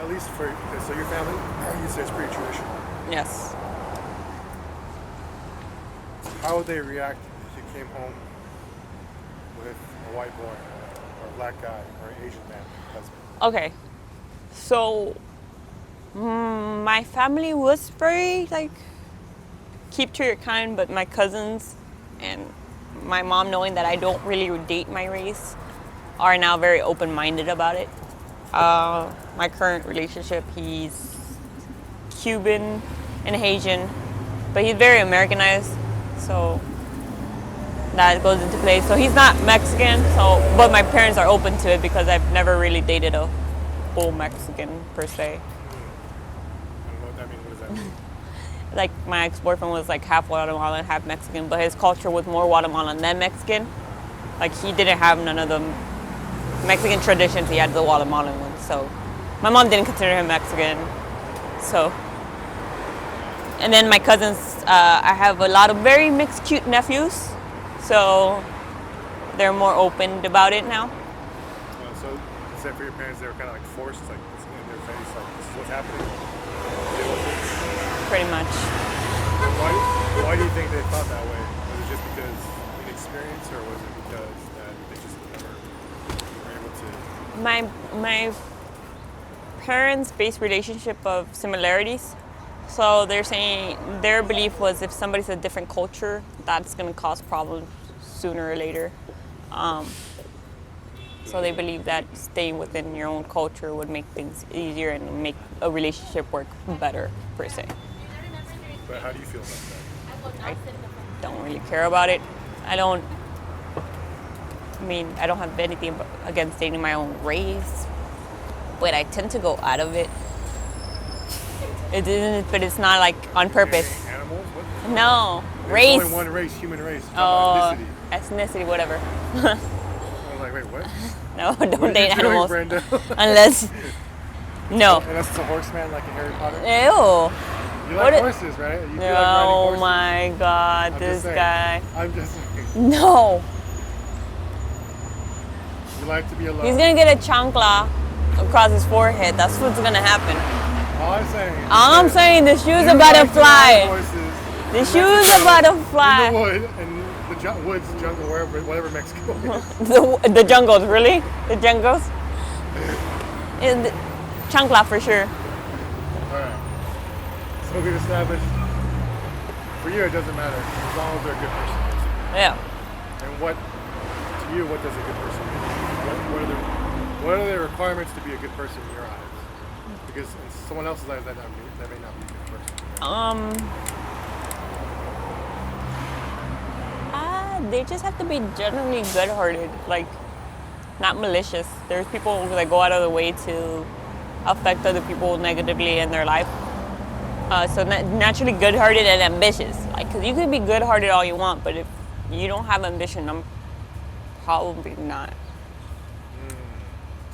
at least for so your family, you say it's pretty traditional. Yes. How would they react if you came home with a white boy, or a black guy, or an Asian man husband? Okay. So, my family was very like keep to your kind, but my cousins and my mom, knowing that I don't really date my race, are now very open-minded about it. My current relationship, he's Cuban and Haitian, but he's very Americanized, so that goes into play. So he's not Mexican, so but my parents are open to it because I've never really dated a full Mexican per se. I don't know what that means. What does that mean? Like my ex-boyfriend was like half Guatemalan, half Mexican, but his culture was more Guatemalan than Mexican. Like he didn't have none of the Mexican traditions, he had the Guatemalan ones. So my mom didn't consider him Mexican. So, and then my cousins, I have a lot of very mixed, cute nephews. So they're more open about it now. So, except for your parents, they were kind of like forced, like in their face, like this is what's happening. Pretty much. Why do you think they thought that way? Was it just because inexperience, or was it because that they just never were able to? My parents-based relationship of similarities. So they're saying their belief was if somebody's a different culture, that's going to cause problems sooner or later. So they believe that staying within your own culture would make things easier and make a relationship work better, per se. But how do you feel about that? I don't really care about it. I don't have anything against dating my own race, but I tend to go out of it. It isn't, but it's not like on purpose. Animals? What? No, There's race. only one race, human race. Oh, Ethnicity. ethnicity, whatever. I was like, wait, what? No, What don't are date you doing, animals Brenda? unless. No. Unless it's a horseman like in Harry Potter. Ew. You What like it- horses, right? You do like riding Oh horses. my God, I'm this just saying. guy. I'm just saying. No. You like to be alone. He's gonna get a chancla across his forehead. That's what's gonna happen. All I'm saying. All I'm saying, the shoe's you about to like ride fly. horses The in shoe's Mexico, about to in fly. the wood, and the woods, jungle, whatever Mexico is. The jungles, really? The jungles? And the chancla for sure. Alright. So we've established, for you it doesn't matter, as long as they're a good person. Yeah. And to you, what does a good person mean? What are the requirements to be a good person in your eyes? Because in someone else's eyes, that may not be a good person. They just have to be generally good-hearted, like not malicious. There's people that go out of the way to affect other people negatively in their life. So naturally good-hearted and ambitious. Like, cause you could be good-hearted all you want, but if you don't have ambition, I'm probably not.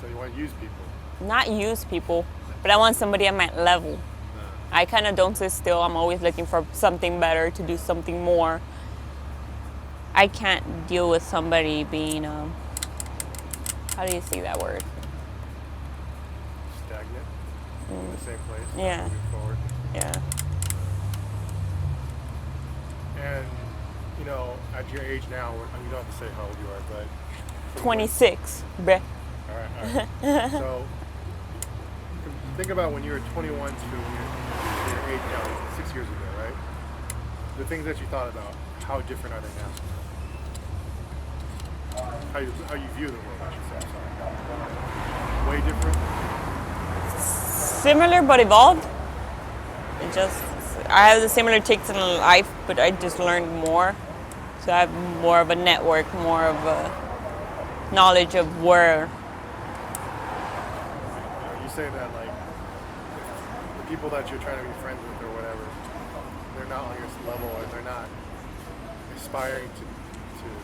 So you want to use people. Not use people, but I want somebody at my level. I kind of don't sit still. I'm always looking for something better, to do something more. I can't deal with somebody being, how do you say that word? Stagnant. In the same place. Yeah. Moving forward. Yeah. And, at your age now, you don't have to say how old you are, but 26, bruh. All right. So, think about when you were 21 to your age now, 6 years ago, right? The things that you thought about, how different are they now? How you view the world, I should say. Sorry. Way different? Similar but evolved. I have the similar takes in life, but I just learned more. So I have more of a network, more of a knowledge of where. You say that like the people that you're trying to be friends with or whatever, they're not on your level, or they're not aspiring to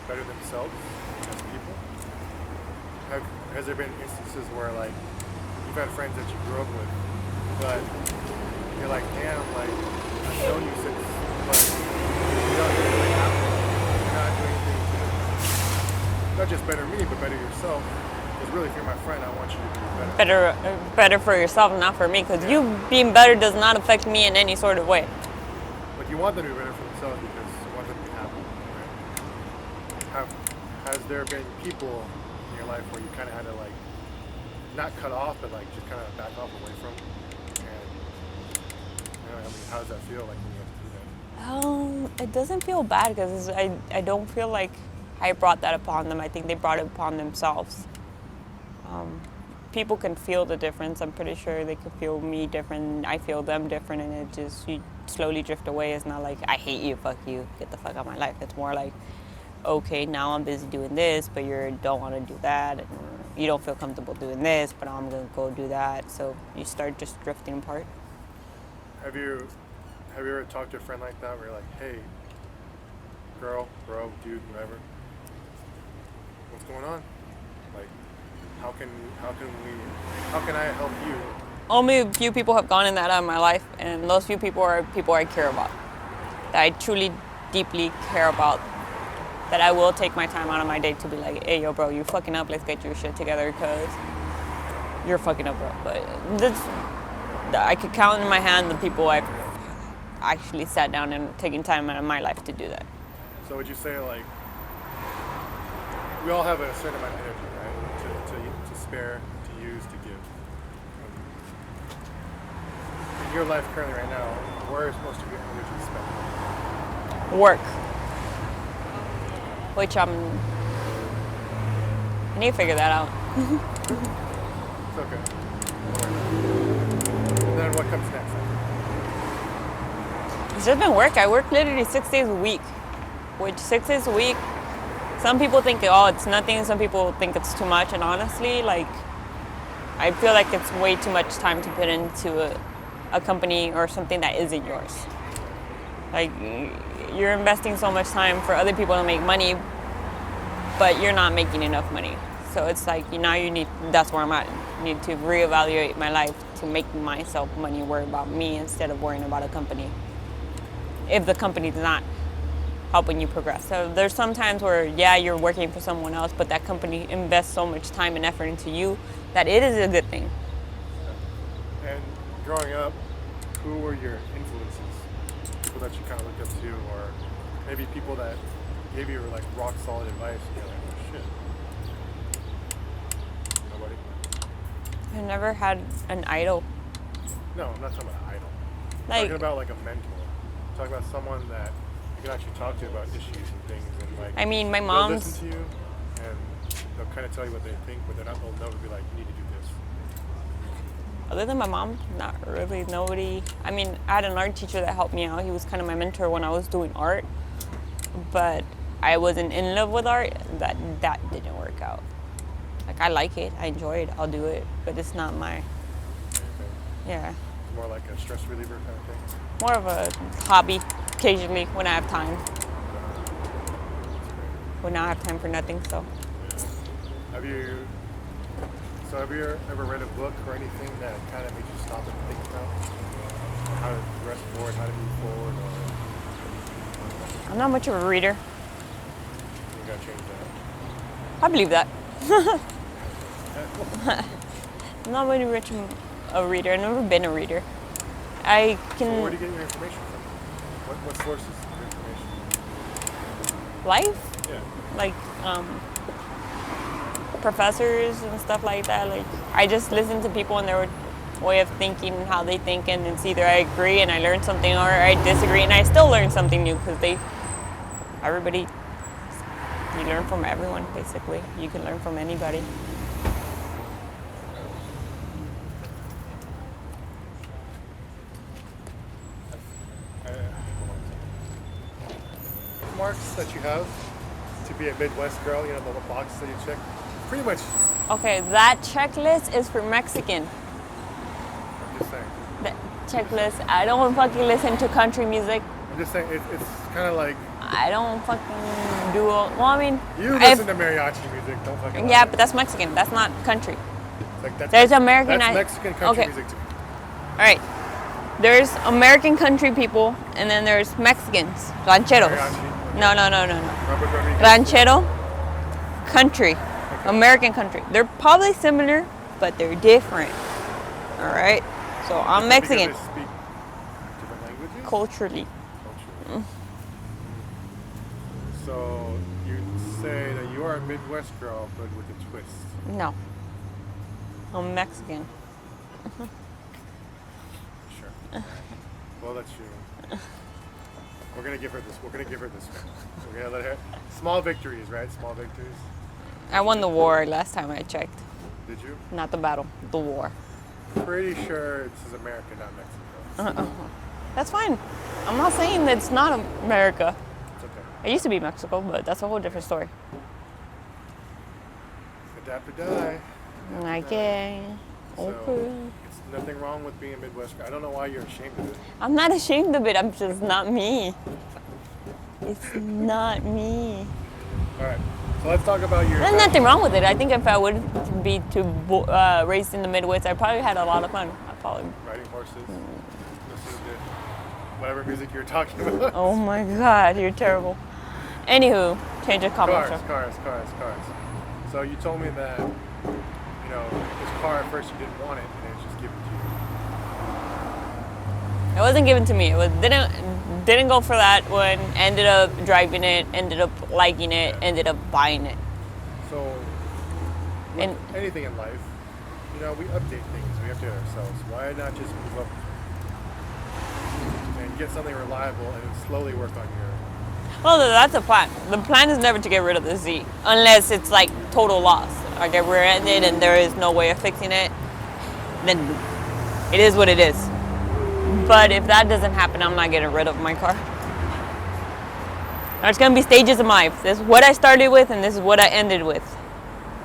better themselves as people. Has there been instances where like you've had friends that you grew up with, but you're like, damn, like I've known you since, but you're not doing anything to not just better me, but better yourself. Because really, if you're my friend, I want you to do better. Better for yourself, not for me. Because you being better does not affect me in any sort of way. But you want them to be better for themselves because you want them to be happy, right? Has there been people in your life where you kind of had to like, not cut off, but like just kind of back off away from? And I mean, how does that feel like when you have to do that? It doesn't feel bad because I don't feel like I brought that upon them. I think they brought it upon themselves. People can feel the difference. I'm pretty sure they can feel me different. I feel them different, and it just, you slowly drift away. It's not like, I hate you, fuck you, get the fuck out of my life. It's more like, okay, now I'm busy doing this, but you don't want to do that. And you don't feel comfortable doing this, but I'm going to go do that. So you start just drifting apart. Have you ever talked to a friend like that where you're like, hey, girl, bro, dude, whatever, what's going on? Like, how can I help you? Only a few people have gone in that out of my life, and those few people are people I care about, that I truly, deeply care about, that I will take my time out of my day to be like, hey, yo, bro, you fucking up, let's get your shit together, because you're fucking up, bro. But I could count in my hand the people I've actually sat down and taken time out of my life to do that. So would you say, like, we all have a certain amount of energy, right? To spare, to use, to give. In your life currently right now, where is most of your energy spent? Work. Which I need to figure that out. It's okay. And then what comes next? It's just been work. I work literally 6 days a week, which 6 days a week, some people think, oh, it's nothing. Some people think it's too much. And honestly, like, I feel like it's way too much time to put into a company or something that isn't yours. Like, you're investing so much time for other people to make money, but you're not making enough money. So it's like, now that's where I'm at. I need to reevaluate my life to make myself money, worry about me instead of worrying about a company. If the company's not helping you progress. So there's some times where, yeah, you're working for someone else, but that company invests so much time and effort into you that it is a good thing. And growing up, who were your influences? People that you kind of looked up to, or maybe people that gave you like rock solid advice and you're like, oh shit. Nobody? I never had an idol. No, I'm not talking about an idol. I'm Like, talking about like a mentor. I'm talking about someone that you can actually talk to about issues and things, and like, I mean, my they'll mom's, listen to you and they'll kind of tell you what they think, but they'll never be like, you need to do this. other than my mom, not really, nobody. I mean, I had an art teacher that helped me out. He was kind of my mentor when I was doing art, but I wasn't in love with art. That didn't work out. Like, I like it, I enjoy it, I'll do it, but it's not my, yeah. It's more like a stress reliever kind of thing. More of a hobby, occasionally, when I have time. When now I have time for nothing, so. Have you ever read a book or anything that kind of made you stop and think about how to progress forward, how to move forward, or I'm not much of a reader. you gotta change that? I believe that. I'm not really much of a reader. I've never been a reader. I So can. where do you get your information from? What sources of information? Life? Yeah. Like, professors and stuff like that. Like, I just listen to people and their way of thinking and how they think, and it's either I agree and I learn something, or I disagree and I still learn something new, because everybody, you learn from everyone, basically. You can learn from anybody. Marks that you have to be a Midwest girl, you know, the box that you check. Pretty much, Okay, that checklist is for Mexican. I'm just saying. That checklist, I don't fucking listen to country music. I'm just saying, it's kind of like, I don't fucking do, well, I mean, you listen to mariachi music, don't fucking yeah, lie. but that's Mexican. That's not country. Like, There's American. That's Mexican country Okay. music to me. All right. There's American country people, and then there's Mexicans, rancheros. Mariachi. No. Robert Rodriguez. Ranchero, country. Okay. American country. They're probably similar, but they're different. All right. So I'm Mexican. Because they speak different languages? Culturally. Culturally. So you say that you are a Midwest girl, but with a twist. No. I'm Mexican. Sure. Well, that's true. We're gonna give her this. We're gonna give her this one. We're gonna let her. Small victories, right? Small victories. I won the war last time I checked. Did you? Not the battle, the war. Pretty sure this is America, not Mexico. That's fine. I'm not saying that it's not America. It's okay. It used to be Mexico, but that's a whole different story. Adapt or die. Okay. So, Okay. it's nothing wrong with being a Midwest girl. I don't know why you're ashamed of it. I'm not ashamed of it. I'm just not me. It's not me. All right. So let's talk about your. There's nothing wrong with it. I think if I would be raised in the Midwest, I probably had a lot of fun. I probably. Riding horses. Listening to whatever music you're talking about. Oh my God, you're terrible. Anywho, change of comment. Cars. So you told me that, you know, this car at first you didn't want it, and it was just given to you. It wasn't given to me. It was didn't go for that one. Ended up driving it. Ended up liking it. Ended up buying it. So, with And- anything in life, you know, we update things. We update ourselves. Why not just move up and get something reliable and then slowly work on your. Well, that's a plan. The plan is never to get rid of the Z, unless it's like total loss. I get rear-ended and there is no way of fixing it. Then it is what it is. But if that doesn't happen, I'm not getting rid of my car. There's gonna be stages in life. This is what I started with, and this is what I ended with.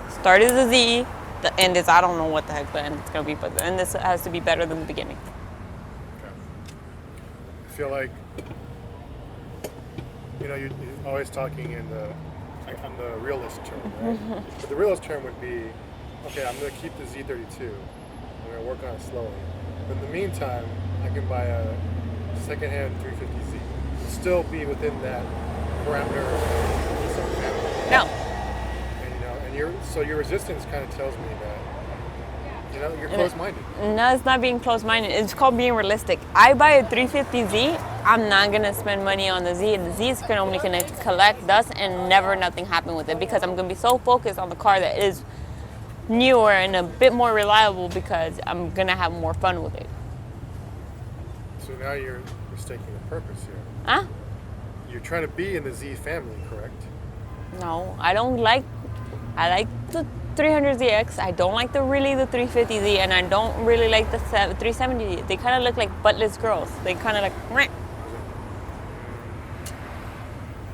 Started as a Z. The end is I don't know what the heck the end is gonna be, but the end has to be better than the beginning. Okay. I feel like, you know, you're always talking in the, like, on the realist term, right? But the realist term would be, okay, I'm going to keep the Z32. I'm going to work on it slowly. But in the meantime, I can buy a secondhand 350Z. Still be within that parameter of some family. No. And, you know, so your resistance kind of tells me that, you know, you're closed-minded. No, it's not being closed-minded. It's called being realistic. I buy a 350Z. I'm not gonna spend money on the Z. The Z is only gonna collect dust and never nothing happen with it because I'm gonna be so focused on the car that is newer and a bit more reliable because I'm gonna have more fun with it. So now you're mistaking the purpose here. Huh? You're trying to be in the Z family, correct? No, I like the 300ZX. I don't like the 350Z, and I don't really like the 370. They kind of look like buttless girls. They kind of like. Meh.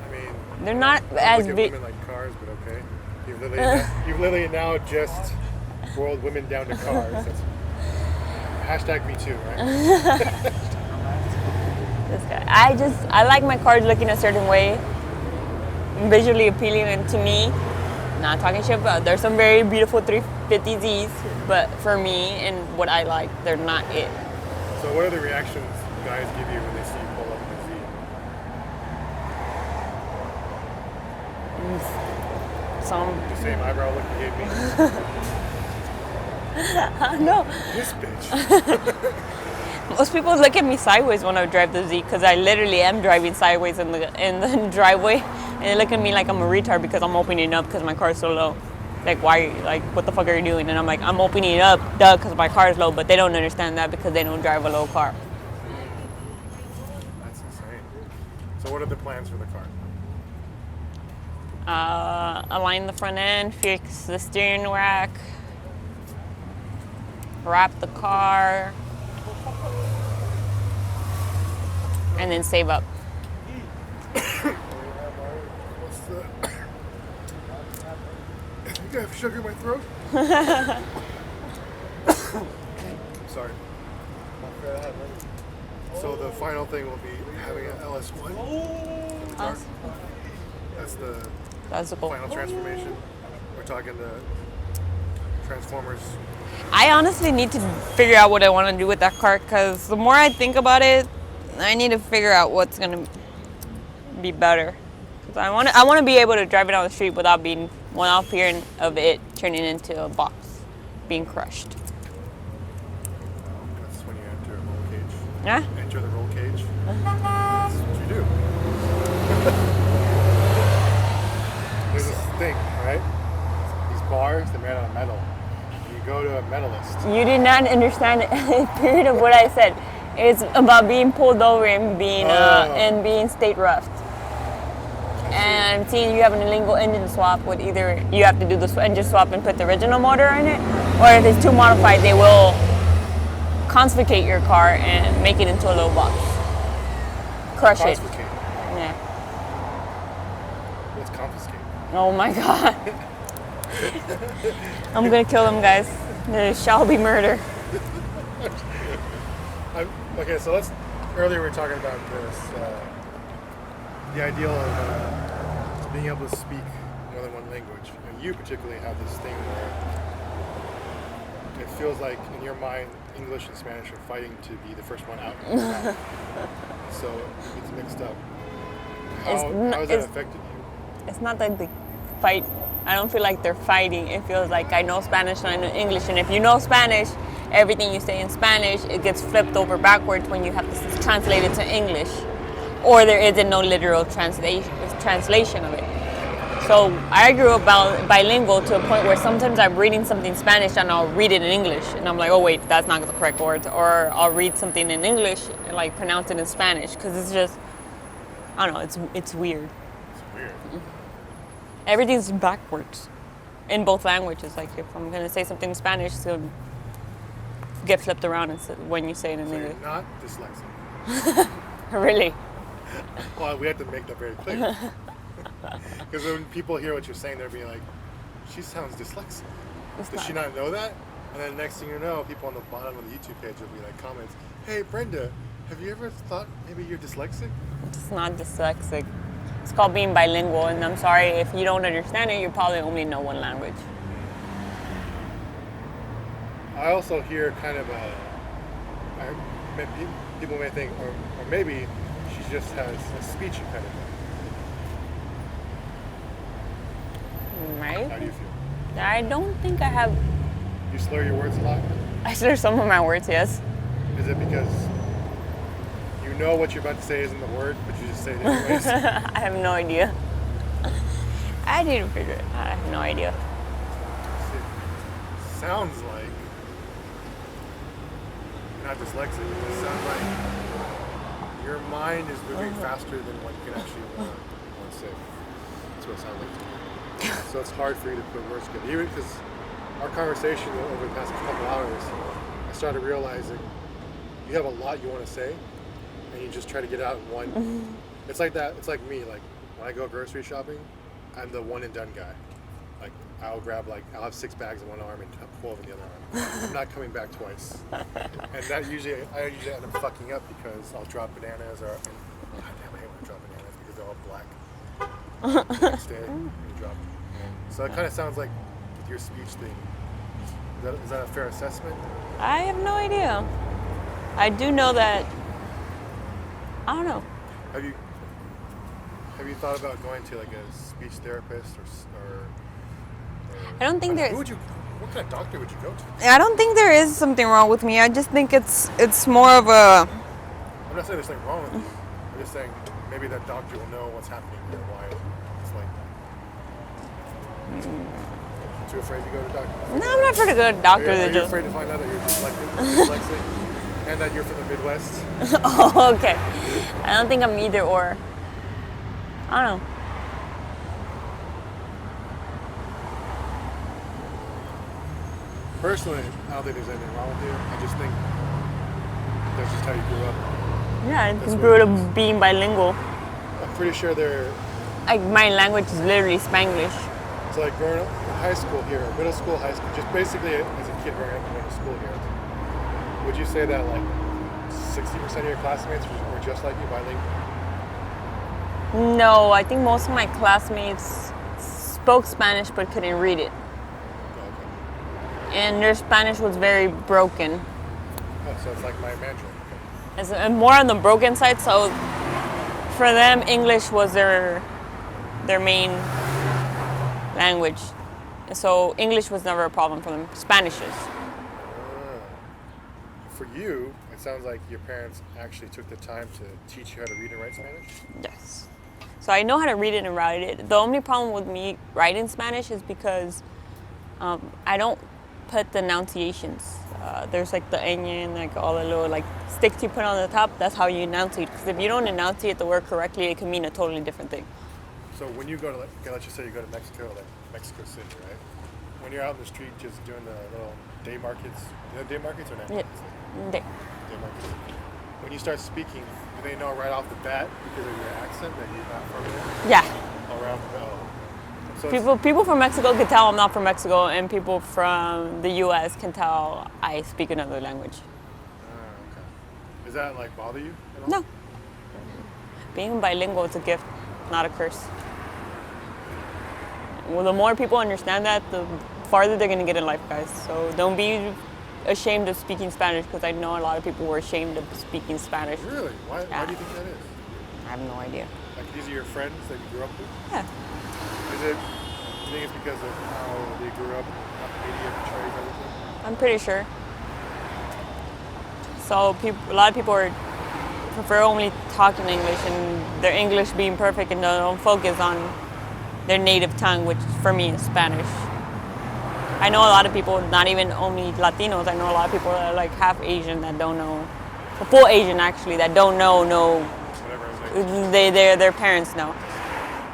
I mean, They're not I as look at big. women like cars, but okay. You've literally now just boiled women down to cars. That's hashtag me too, right? This guy. I like my cars looking a certain way, visually appealing, and to me, not talking shit, but there's some very beautiful 350Zs, but for me and what I like, they're not it. So what are the reactions guys give you when they see you pull up in the Z? Some. The same eyebrow look you gave me? No. This bitch. Most people look at me sideways when I drive the Z because I literally am driving sideways in the driveway, and they look at me like I'm a retard because I'm opening up because my car is so low. Like, why? Like, what the fuck are you doing? And I'm like, I'm opening it up, duh, because my car is low. But they don't understand that because they don't drive a low car. That's insane. So what are the plans for the car? Align the front end, fix the steering rack, wrap the car, and then save up. What's the... You have sugar in my throat? Sorry. So the final thing will be having an LS1. Awesome. That's the cool. final transformation. We're talking the Transformers. I honestly need to figure out what I want to do with that car because the more I think about it, I need to figure out what's going to be better. 'Cause I want to be able to drive it down the street without fearing of it turning into a box, being crushed. That's when you enter a roll cage. Yeah. Enter the roll cage. That's what you do. There's this thing, right? These bars, they're made out of metal. You go to a metalist. You did not understand a period of what I said. It's about being pulled over and being state roughed. And seeing you have an illegal engine swap with either you have to do the engine swap and put the original motor in it, or if it's too modified, they will confiscate your car and make it into a little box. Crush it. Confiscate. Yeah. What's confiscate? Oh my god. I'm gonna kill them, guys. There shall be murder. Okay, so earlier we were talking about this, the ideal of being able to speak more than one language. And you particularly have this thing where it feels like in your mind, English and Spanish are fighting to be the first one out. So it gets mixed up. How has that affected you? It's not that they fight. I don't feel like they're fighting. It feels like I know Spanish and I know English. And if you know Spanish, everything you say in Spanish, it gets flipped over backwards when you have to translate it to English. Or there isn't no literal translation of it. So I grew up bilingual to a point where sometimes I'm reading something in Spanish and I'll read it in English. And I'm like, oh wait, that's not the correct word. Or I'll read something in English and like pronounce it in Spanish. Because it's just, I don't know, it's weird. It's weird. Everything's backwards in both languages. Like if I'm gonna say something in Spanish, it's gonna get flipped around when you say it in So English. you're not dyslexic. Really? Well, we have to make that very clear. Because when people hear what you're saying, they'll be like, she sounds dyslexic. Does she not know that? And then next thing you know, people on the bottom of the YouTube page will be like comments, hey Brenda, have you ever thought maybe you're dyslexic? It's not dyslexic. It's called being bilingual, and I'm sorry if you don't understand it, you probably only know one language. I also hear kind of people may think, or maybe she just has a speech impediment. Right? How do you feel? I don't think I have. You slur your words a lot? I slur some of my words, yes. Is it because you know what you're about to say isn't the word, but you just say it anyways? I have no idea. I didn't figure it. I have no idea. It sounds like you're not dyslexic. It sounds like your mind is moving faster than what you can actually want to say. That's what it sounds like to me. So it's hard for you to put words together. Even because our conversation over the past couple hours, I started realizing you have a lot you want to say, and you just try to get it out in one. It's like that. It's like me. Like when I go grocery shopping, I'm the one and done guy. Like I'll have 6 bags in one arm and 12 in the other arm. I'm not coming back twice. And that I usually end up fucking up because I'll drop bananas God damn, I hate when I drop bananas because they're all black. The next day, you drop them. So it kind of sounds like with your speech thing. Is that a fair assessment? I have no idea. I do know that. I don't know. Have you thought about going to like a speech therapist or I don't think there's. what kind of doctor would you go to? I don't think there is something wrong with me. I just think it's more of a. I'm not saying there's something wrong with you. I'm just saying maybe that doctor will know what's happening there, why it's like that. Too afraid to go to a doctor? No, I'm not afraid to go to a doctor. Are you afraid to find out that you're dyslexic and that you're from the Midwest? Oh, okay. I don't think I'm either or. I don't know. Personally, I don't think there's anything wrong with you. I just think that's just how you grew up. Yeah, I That's grew what it up being bilingual. I'm pretty sure Like my language is literally Spanglish. it's like growing up in high school here, middle school, high school, just basically as a kid growing up going to school here. Would you say that like 60% of your classmates were just like you bilingual? No, I think most of my classmates spoke Spanish but couldn't read it. Okay. And their Spanish was very broken. Oh, so it's like my Mandarin. Okay. It's more on the broken side, so for them, English was their their main language. So English was never a problem for them. Spanish is. For you, it sounds like your parents actually took the time to teach you how to read and write Spanish? Yes. So I know how to read it and write it. The only problem with me writing Spanish is because I don't put the enunciations. There's like the ñ and like all the little like sticks you put on the top. That's how you enunciate. Because if you don't enunciate the word correctly, it can mean a totally different thing. So when you go to, let's just say you go to Mexico, like Mexico City, right? When you're out in the street just doing the little day markets, you know day markets or not? Yeah. There. Day markets. When you start speaking, do they know right off the bat because of your accent that you're not from there? Yeah. Around so People from Mexico can tell I'm not from Mexico, and people from the U.S. can tell I speak another language. Okay. Does that like bother you at all? No. Being bilingual is a gift, not a curse. Well, the more people understand that, the farther they're going to get in life, guys. So don't be ashamed of speaking Spanish, because I know a lot of people were ashamed of speaking Spanish. Really? Why Yeah. do you think that is? I have no idea. Like these are your friends that you grew up with? Yeah. Is it? You think it's because of how they grew up, how the media portrays everything? I'm pretty sure. So a lot of people prefer only talking English, and their English being perfect, and they don't focus on their native tongue, which for me is Spanish. I know a lot of people, not even only Latinos, I know a lot of people that are like half Asian that don't know, or full Asian actually, that don't know Whatever. their parents know.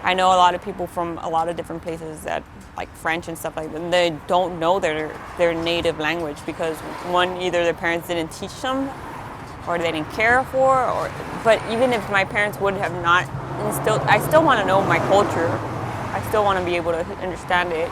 I know a lot of people from a lot of different places that like French and stuff like that. They don't know their native language because one, either their parents didn't teach them, or they didn't care for, but even if my parents would have not instilled, I still want to know my culture. I still want to be able to understand it.